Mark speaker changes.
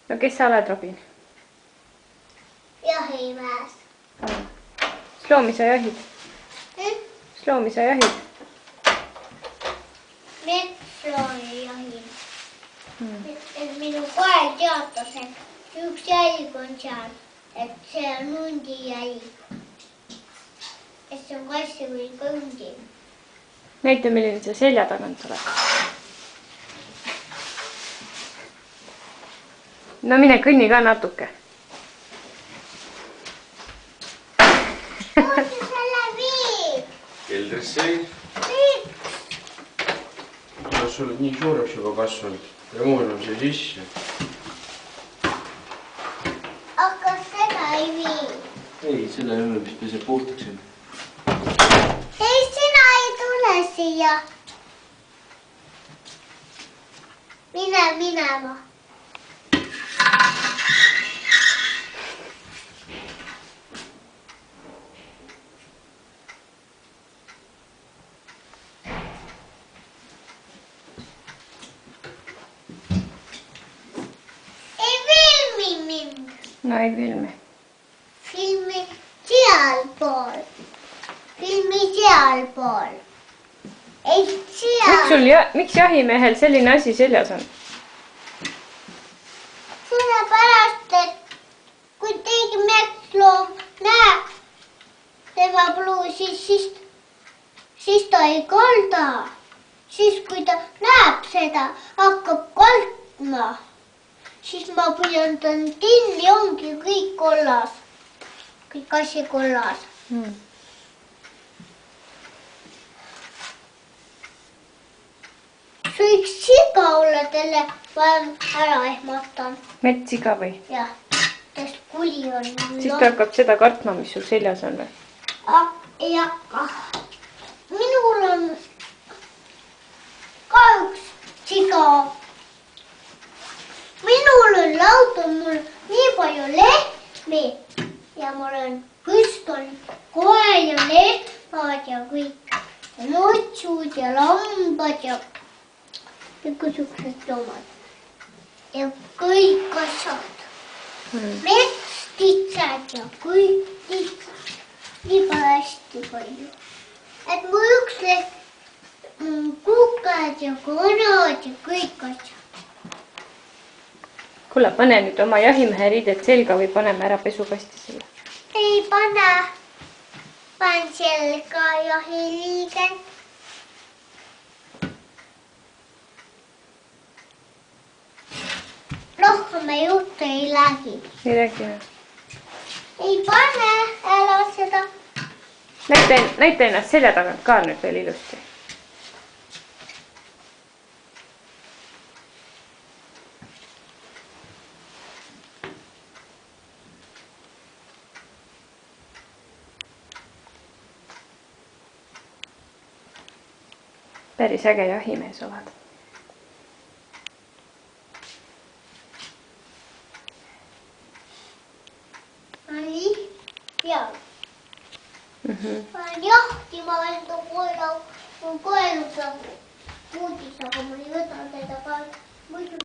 Speaker 1: No kes sa oled, Robin?
Speaker 2: Jahimees.
Speaker 1: Mis loomi sa jahid? Mis loomi sa jahid?
Speaker 2: Metsloomi jahid. Et minu koer teatas, et üks jälg on seal, et see on hundi jälg. Et see on kassi või hundi.
Speaker 1: Näita, milline sa selja tagant oled. No mine kõnni ka natuke.
Speaker 2: Kuhu sa selle viib?
Speaker 3: Keldrisse ei. No sa oled nii suureks juba kasvanud. Ja muun on see sisse.
Speaker 2: Aga seda ei vii.
Speaker 3: Ei, selle üle vist peseb puhtaks.
Speaker 2: Ei, sina ei tule siia. Mine minema. Ei filmi mind.
Speaker 1: No ei filmi.
Speaker 2: Filmi sealpool. Filmi sealpool. Ei seal.
Speaker 1: Miks jahimehel selline asi seljas on?
Speaker 2: Sellepärast, et kui keegi metsloom näeb tema pluusi, siis ta ei kolda. Siis kui ta näeb seda, hakkab koldma. Siis ma püüan ta kinni, ongi kõik kollas. Kõik asi kollas. See võiks siga olla, kelle ära ehmatan.
Speaker 1: Metssiga või?
Speaker 2: Jah, sest kuli on.
Speaker 1: Siis ta hakkab seda kartma, mis sul seljas on või?
Speaker 2: Ja minul on ka üks siga. Minul on laud, on mul nii palju lehmi ja mul on püstol, koer ja lehmad ja kõik. Ja nutsud ja lambad ja igasugused loomad. Ja kõik asjad. Metstitsad ja kõik titsad. Nii hästi palju. Et mu üks kukad ja kanad ja kõik asjad.
Speaker 1: Kuule, pane nüüd oma jahimehe riided selga või paneme ära pesukasti selle.
Speaker 2: Ei pane. Pan selga jahiliigen. Rohkem juttu ei räägi.
Speaker 1: Ei räägi.
Speaker 2: Ei pane, ära seda.
Speaker 1: Näita ennast selja tagant ka nüüd veel ilusti. Päris äge jahimees oled.
Speaker 2: Nii, peal. Ma olen jahtima enda koera, mu koer on puudis, aga ma ei võta teda ka.